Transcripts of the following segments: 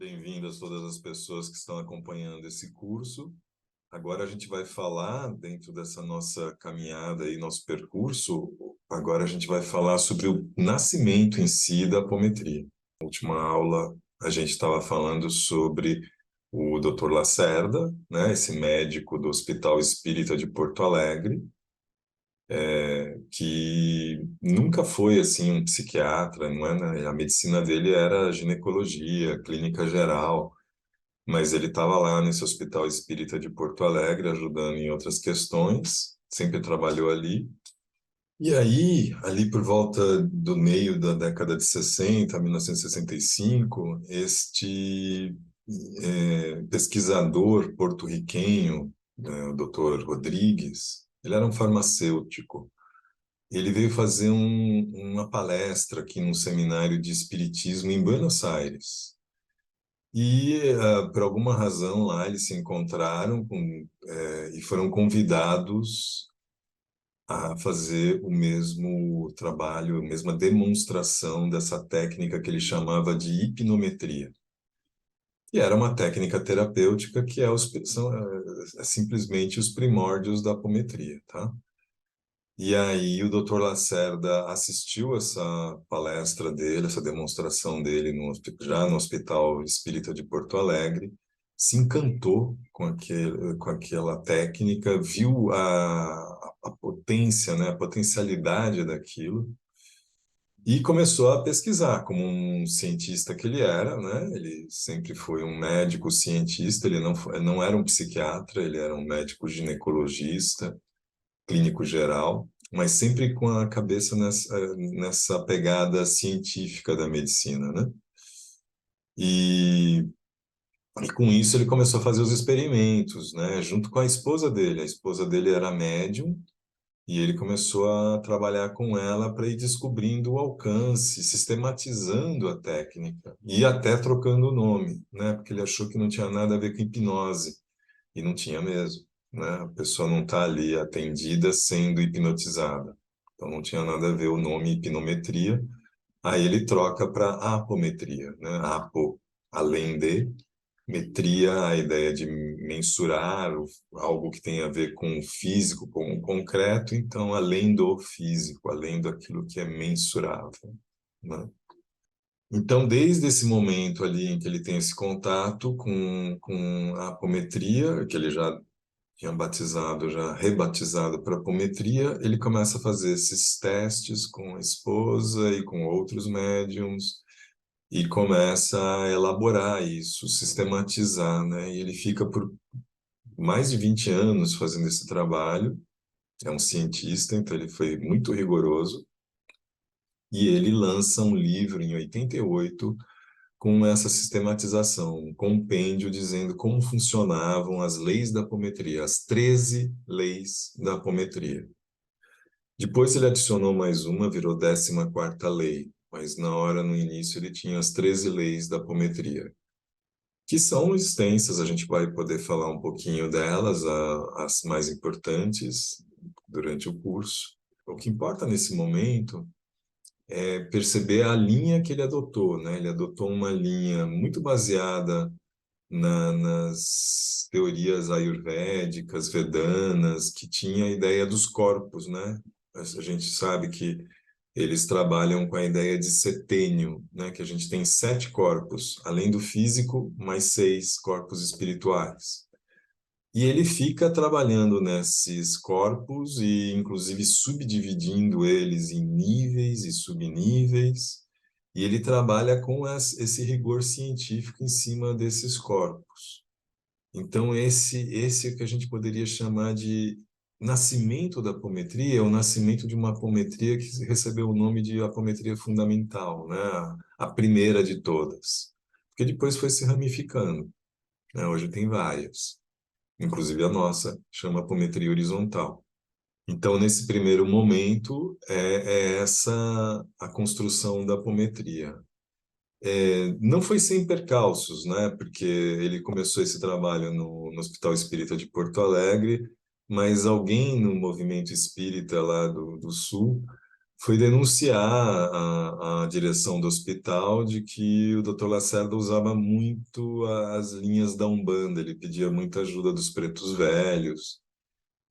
Bem-vindas todas as pessoas que estão acompanhando esse curso. Agora a gente vai falar, dentro dessa nossa caminhada e nosso percurso, agora a gente vai falar sobre o nascimento em si da apometria. Na última aula a gente estava falando sobre o Dr. Lacerda, né, esse médico do Hospital Espírita de Porto Alegre, que nunca foi assim um psiquiatra, não é, né? A medicina dele era ginecologia, clínica geral. Mas ele estava lá nesse Hospital Espírita de Porto Alegre, ajudando em outras questões, sempre trabalhou ali. E aí, ali por volta do meio da década de 60, 1965, este pesquisador porto-riquenho, o Dr. Rodrigues, ele era um farmacêutico. Ele veio fazer uma palestra aqui num seminário de espiritismo em Buenos Aires. E, por alguma razão, lá eles se encontraram e foram convidados a fazer o mesmo trabalho, a mesma demonstração dessa técnica que ele chamava de hipnometria. E era uma técnica terapêutica que é simplesmente os primórdios da apometria, tá? E aí o Dr. Lacerda assistiu essa palestra dele, essa demonstração dele já no Hospital Espírita de Porto Alegre, se encantou com aquela técnica, viu a potência, né, a potencialidade daquilo e começou a pesquisar, como um cientista que ele era, né? Ele sempre foi um médico cientista, ele não era um psiquiatra, ele era um médico ginecologista, clínico geral, mas sempre com a cabeça nessa pegada científica da medicina, né? E, e com isso ele começou a fazer os experimentos, né? Junto com a esposa dele. A esposa dele era médium e ele começou a trabalhar com ela para ir descobrindo o alcance, sistematizando a técnica e até trocando o nome, né? Porque ele achou que não tinha nada a ver com hipnose. E não tinha mesmo, né? A pessoa não está ali atendida sendo hipnotizada. Então não tinha nada a ver o nome hipnometria. Aí ele troca para apometria, né? Apo, além de, metria, a ideia de mensurar algo que tem a ver com o físico, com o concreto, então além do físico, além daquilo que é mensurável, né? Então, desde esse momento ali em que ele tem esse contato com a apometria, que ele já tinha batizado, já rebatizado para apometria, ele começa a fazer esses testes com a esposa e com outros médiums e começa a elaborar isso, sistematizar, né? E ele fica por mais de 20 anos fazendo esse trabalho. É um cientista, então ele foi muito rigoroso. E ele lança um livro em 88 com essa sistematização, um compêndio dizendo como funcionavam as leis da apometria, as 13 leis da apometria. Depois ele adicionou mais uma, virou 14ª lei, mas na hora, no início, ele tinha as 13 leis da apometria, que são extensas, a gente vai poder falar um pouquinho delas, as mais importantes, durante o curso. O que importa nesse momento é perceber a linha que ele adotou, né? Ele adotou uma linha muito baseada nas teorias ayurvédicas, vedanas, que tinha a ideia dos corpos, né? A gente sabe que eles trabalham com a ideia de setênio, né? Que a gente tem 7 corpos, além do físico, mais 6 corpos espirituais. E ele fica trabalhando nesses corpos e, inclusive, subdividindo eles em níveis e subníveis. E ele trabalha com esse rigor científico em cima desses corpos. Então, esse é o que a gente poderia chamar de nascimento da apometria, é o nascimento de uma apometria que recebeu o nome de apometria fundamental, né? A primeira de todas. Porque depois foi se ramificando, né? Hoje tem várias. Inclusive a nossa, chama apometria horizontal. Então, nesse primeiro momento, é essa a construção da apometria. Não foi sem percalços, né? Porque ele começou esse trabalho no Hospital Espírita de Porto Alegre, mas alguém no movimento espírita lá do Sul foi denunciar a direção do hospital de que o Dr. Lacerda usava muito as linhas da Umbanda, ele pedia muita ajuda dos pretos velhos,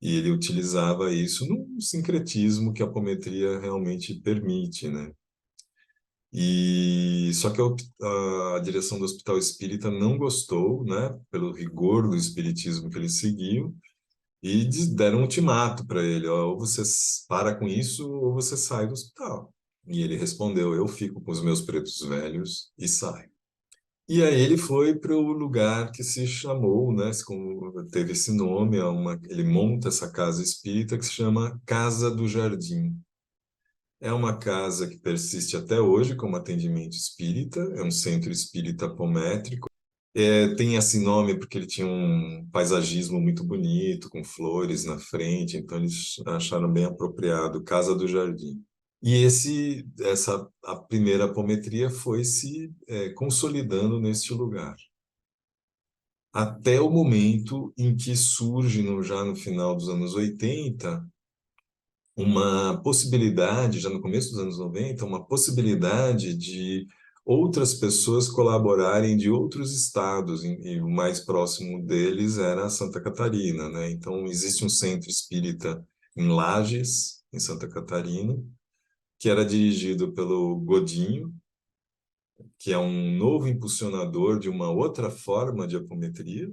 e ele utilizava isso num sincretismo que a apometria realmente permite, né? E só que a direção do Hospital Espírita não gostou, né, pelo rigor do espiritismo que ele seguiu, e deram um ultimato para ele, ó, ou você para com isso ou você sai do hospital. E ele respondeu, eu fico com os meus pretos velhos e saio. E aí ele foi para o lugar que se chamou, né, teve esse nome, ele monta essa casa espírita que se chama Casa do Jardim. É uma casa que persiste até hoje como atendimento espírita, é um centro espírita apométrico. Tem esse nome porque ele tinha um paisagismo muito bonito, com flores na frente, então eles acharam bem apropriado, Casa do Jardim. E a primeira apometria foi se consolidando neste lugar. Até o momento em que surge, já no final dos anos 80, uma possibilidade, já no começo dos anos 90, uma possibilidade de outras pessoas colaborarem de outros estados, e o mais próximo deles era Santa Catarina, né? Então, existe um centro espírita em Lages, em Santa Catarina, que era dirigido pelo Godinho, que é um novo impulsionador de uma outra forma de apometria.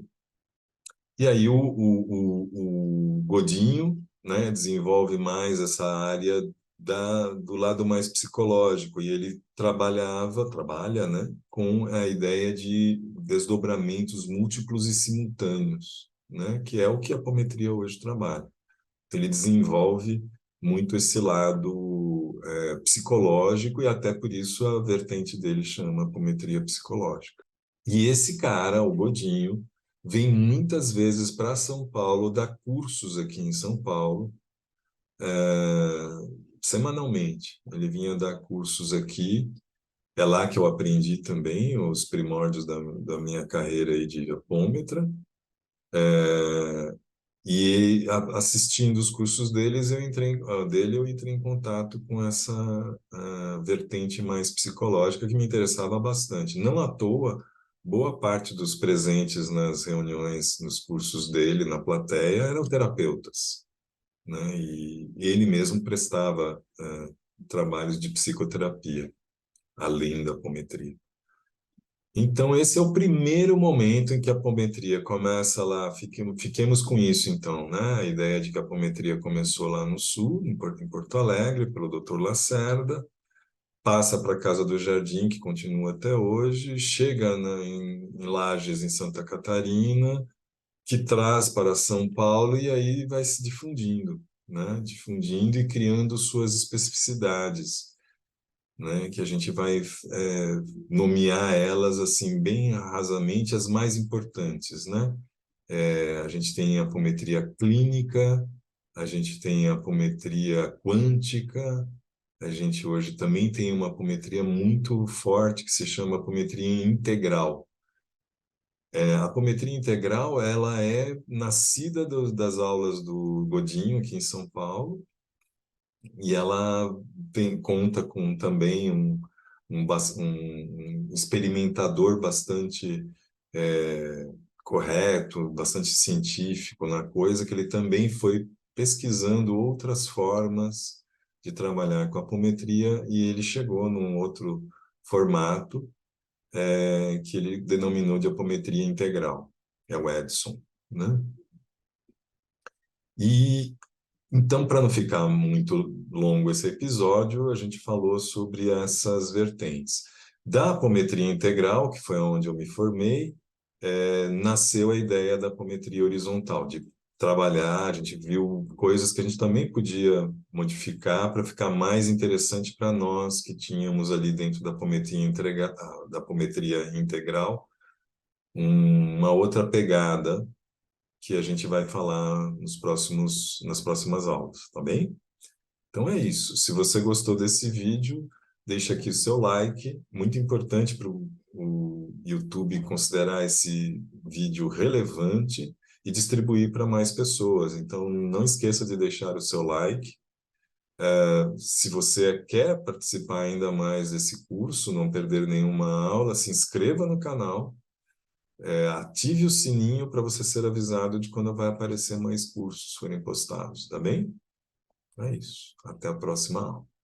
E aí o Godinho, né, desenvolve mais essa área do lado mais psicológico, e ele trabalha, né, com a ideia de desdobramentos múltiplos e simultâneos, né, que é o que a apometria hoje trabalha. Então, ele desenvolve muito esse lado psicológico, e até por isso a vertente dele chama apometria psicológica. E esse cara, o Godinho, vem muitas vezes para São Paulo, dar cursos aqui em São Paulo, semanalmente. Ele vinha dar cursos aqui, é lá que eu aprendi também os primórdios da minha carreira aí de apômetra. Assistindo os cursos dele, eu entrei em contato com essa vertente mais psicológica que me interessava bastante. Não à toa, boa parte dos presentes nas reuniões, nos cursos dele, na plateia, eram terapeutas, né? E ele mesmo prestava trabalhos de psicoterapia, além da apometria. Então, esse é o primeiro momento em que a apometria começa lá. Fiquemos com isso, então, né? A ideia de que a apometria começou lá no sul, em Porto Alegre, pelo Dr. Lacerda, passa para a Casa do Jardim, que continua até hoje, chega em Lages, em Santa Catarina, que traz para São Paulo, e aí vai se difundindo, né? Difundindo e criando suas especificidades, né, que a gente vai nomear elas assim bem rasamente as mais importantes, né? A gente tem a apometria clínica, a gente tem a apometria quântica, a gente hoje também tem uma apometria muito forte que se chama apometria integral. A apometria integral, ela é nascida das aulas do Godinho aqui em São Paulo, e ela conta com também um experimentador bastante correto, bastante científico na coisa, que ele também foi pesquisando outras formas de trabalhar com a apometria, e ele chegou num outro formato que ele denominou de apometria integral, é o Edson, né? E então, para não ficar muito longo esse episódio, a gente falou sobre essas vertentes. Da apometria integral, que foi onde eu me formei, nasceu a ideia da apometria horizontal, de trabalhar, a gente viu coisas que a gente também podia modificar para ficar mais interessante para nós que tínhamos ali dentro da apometria integral, uma outra pegada que a gente vai falar nas próximas aulas, tá bem? Então é isso. Se você gostou desse vídeo, deixa aqui o seu like. Muito importante para o YouTube considerar esse vídeo relevante e distribuir para mais pessoas. Então não esqueça de deixar o seu like. Se você quer participar ainda mais desse curso, não perder nenhuma aula, se inscreva no canal, ative o sininho para você ser avisado de quando vai aparecer mais cursos forem postados, tá bem? É isso. Até a próxima aula.